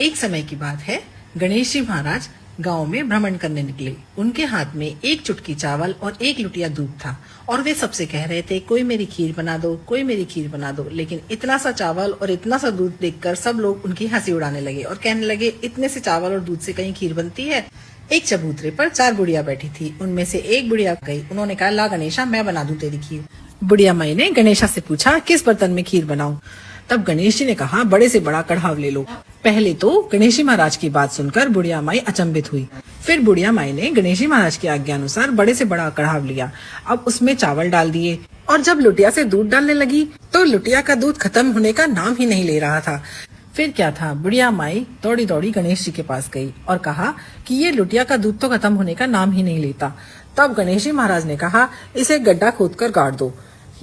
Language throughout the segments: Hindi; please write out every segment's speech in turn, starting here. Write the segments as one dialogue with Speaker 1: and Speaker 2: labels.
Speaker 1: एक समय की बात है, गणेश जी महाराज गांव में भ्रमण करने निकले। उनके हाथ में एक चुटकी चावल और एक लुटिया दूध था और वे सबसे कह रहे थे, कोई मेरी खीर बना दो, कोई मेरी खीर बना दो। लेकिन इतना सा चावल और इतना सा दूध देखकर सब लोग उनकी हंसी उड़ाने लगे और कहने लगे, इतने से चावल और दूध से कहीं खीर बनती है। एक चबूतरे पर 4 बुढ़िया बैठी थी। उनमें से एक बुढ़िया गई। उन्होंने कहा, ला गणेशा, मैं बना दूं तेरी खीर। बुढ़िया माई ने गणेशा से पूछा, किस बर्तन में खीर बनाऊं? तब गणेश जी ने कहा, बड़े से बड़ा कढ़ाव ले लो। पहले तो गणेश जी महाराज की बात सुनकर बुढ़िया माई अचंभित हुई। फिर बुढ़िया माई ने गणेश जी महाराज की आज्ञा अनुसार बड़े से बड़ा कढ़ाव लिया। अब उसमें चावल डाल दिए और जब लुटिया से दूध डालने लगी तो लुटिया का दूध खत्म होने का नाम ही नहीं ले रहा था। फिर क्या था, बुढ़िया माई दौड़ी दौड़ी गणेश जी के पास गई और कहा कि ये लुटिया का दूध तो खत्म होने का नाम ही नहीं लेता। तब गणेश जी महाराज ने कहा, इसे गड्ढा खोदकर गाड़ दो।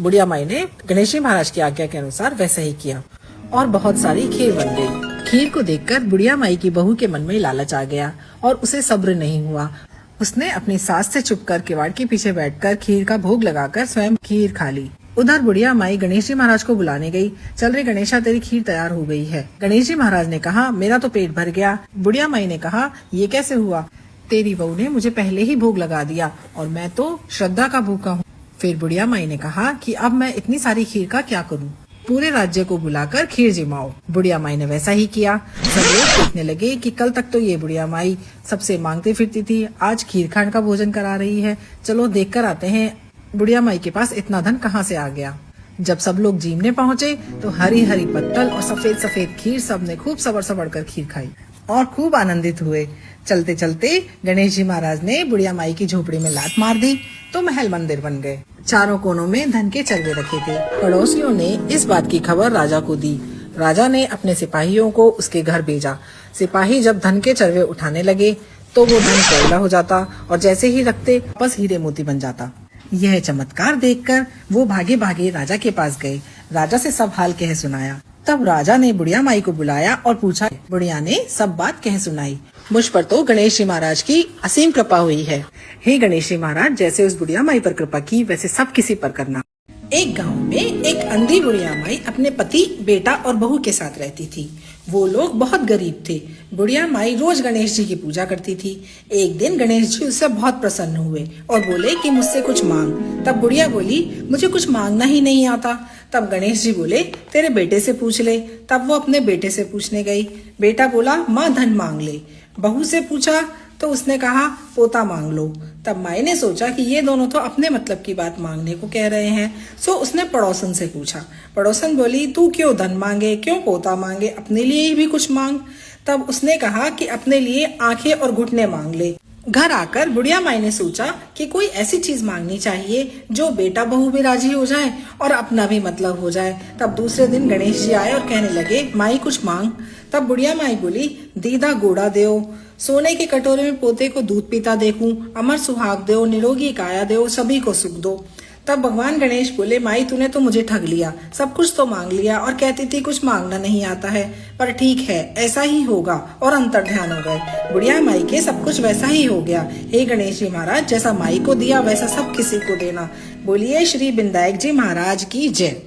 Speaker 1: बुढ़िया माई ने गणेश जी महाराज की आज्ञा के अनुसार वैसा ही किया और बहुत सारी खीर बन गई। खीर को देखकर बुढ़िया माई की बहू के मन में लालच आ गया और उसे सब्र नहीं हुआ। उसने अपनी सास से छुपकर किवाड़ के पीछे बैठकर खीर का भोग लगाकर स्वयं खीर खा ली। उधर बुढ़िया माई गणेश जी महाराज को बुलाने गई। चल रे गणेशा, तेरी खीर तैयार हो गई है। गणेश जी महाराज ने कहा, मेरा तो पेट भर गया। बुढ़िया माई ने कहा, ये कैसे हुआ? तेरी बहू ने मुझे पहले ही भोग लगा दिया और मैं तो श्रद्धा का भूखा हूँ। फिर बुढ़िया माई ने कहा कि अब मैं इतनी सारी खीर का क्या करूं? पूरे राज्य को बुलाकर खीर जिमाओ। बुढ़िया माई ने वैसा ही किया। सब लोग देखने लगे कि कल तक तो ये बुढ़िया माई सबसे मांगते फिरती थी, आज खीर खांड का भोजन करा रही है। चलो देख कर आते हैं बुढ़िया माई के पास इतना धन कहाँ से आ गया। जब सब लोग जीमने पहुँचे तो हरी हरी पत्तल और सफेद सफेद खीर सबने खूब सबर सबर कर खीर खाई और खूब आनंदित हुए। चलते चलते गणेश जी महाराज ने बुढ़िया माई की झोपड़ी में लात मार दी तो महल मंदिर बन गए। चारों कोनों में धन के चरवे रखे थे। पड़ोसियों ने इस बात की खबर राजा को दी। राजा ने अपने सिपाहियों को उसके घर भेजा। सिपाही जब धन के चरवे उठाने लगे तो वो धन कोयला हो जाता और जैसे ही रखते बस हीरे मोती बन जाता। यह चमत्कार देखकर वो भागे भागे राजा के पास गए। राजा से सब हाल कह सुनाया। तब राजा ने बुढ़िया माई को बुलाया और पूछा। बुढ़िया ने सब बात कह सुनाई। मुझ पर तो गणेश जी महाराज की असीम कृपा हुई है। हे गणेश जी महाराज, जैसे उस बुढ़िया माई पर कृपा की वैसे सब किसी पर करना। एक गांव में एक अंधी बुढ़िया माई अपने पति, बेटा और बहू के साथ रहती थी। वो लोग बहुत गरीब थे। बुढ़िया माई रोज गणेश जी की पूजा करती थी। एक दिन गणेश जी उससे बहुत प्रसन्न हुए और बोले कि मुझसे कुछ मांग। तब बुढ़िया बोली, मुझे कुछ मांगना ही नहीं आता। तब गणेश जी बोले, तेरे बेटे से पूछ ले। तब वो अपने बेटे से पूछने गई। बेटा बोला, माँ धन मांग ले। बहू से पूछा तो उसने कहा, पोता मांग लो। तब माई ने सोचा कि ये दोनों तो अपने मतलब की बात मांगने को कह रहे हैं। सो उसने पड़ोसन से पूछा। पड़ोसन बोली, तू क्यों धन मांगे, क्यों पोता मांगे, अपने लिए ही भी कुछ मांग। तब उसने कहा कि अपने लिए आंखें और घुटने मांग ले। घर आकर बुढ़िया माई ने सोचा कि कोई ऐसी चीज मांगनी चाहिए जो बेटा बहू भी राजी हो जाए और अपना भी मतलब हो जाए। तब दूसरे दिन गणेश जी आए और कहने लगे, माई कुछ मांग। तब बुढ़िया माई बोली, दीदा गोड़ा देओ, सोने के कटोरे में पोते को दूध पीता देखूं, अमर सुहाग देओ, निरोगी काया देओ, सभी को सुख दो। तब भगवान गणेश बोले, माई तूने तो मुझे ठग लिया, सब कुछ तो मांग लिया और कहती थी कुछ मांगना नहीं आता है। पर ठीक है, ऐसा ही होगा। और अंतर ध्यान हो गए। बुढ़िया माई के सब कुछ वैसा ही हो गया। हे गणेश जी महाराज, जैसा माई को दिया वैसा सब किसी को देना। बोलिए श्री विनायक जी महाराज की जय।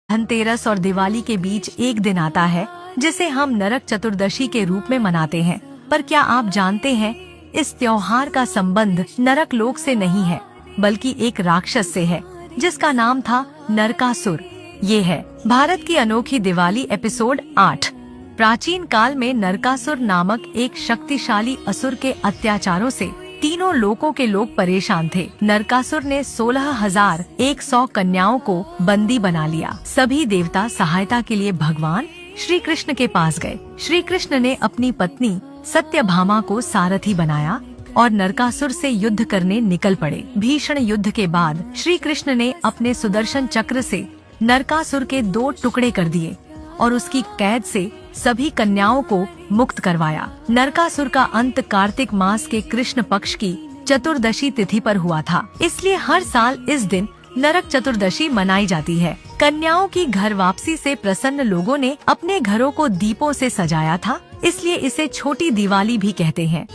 Speaker 2: धनतेरस और दिवाली के बीच एक दिन आता है जिसे हम नरक चतुर्दशी के रूप में मनाते हैं। पर क्या आप जानते हैं, इस त्योहार का संबंध नरक लोक से नहीं है बल्कि एक राक्षस से है जिसका नाम था नरकासुर। ये है भारत की अनोखी दिवाली एपिसोड 8। प्राचीन काल में नरकासुर नामक एक शक्तिशाली असुर के अत्याचारों से तीनों लोकों के लोग परेशान थे। नरकासुर ने 16,100 कन्याओं को बंदी बना लिया। सभी देवता सहायता के लिए भगवान श्री कृष्ण के पास गए। श्री कृष्ण ने अपनी पत्नी सत्यभामा को सारथी बनाया और नरकासुर से युद्ध करने निकल पड़े। भीषण युद्ध के बाद श्री कृष्ण ने अपने सुदर्शन चक्र से नरकासुर के 2 टुकड़े कर दिए और उसकी कैद से सभी कन्याओं को मुक्त करवाया। नरकासुर का अंत कार्तिक मास के कृष्ण पक्ष की चतुर्दशी तिथि पर हुआ था। इसलिए हर साल इस दिन नरक चतुर्दशी मनाई जाती है। कन्याओं की घर वापसी से प्रसन्न लोगों ने अपने घरों को दीपों से सजाया था, इसलिए इसे छोटी दिवाली भी कहते हैं।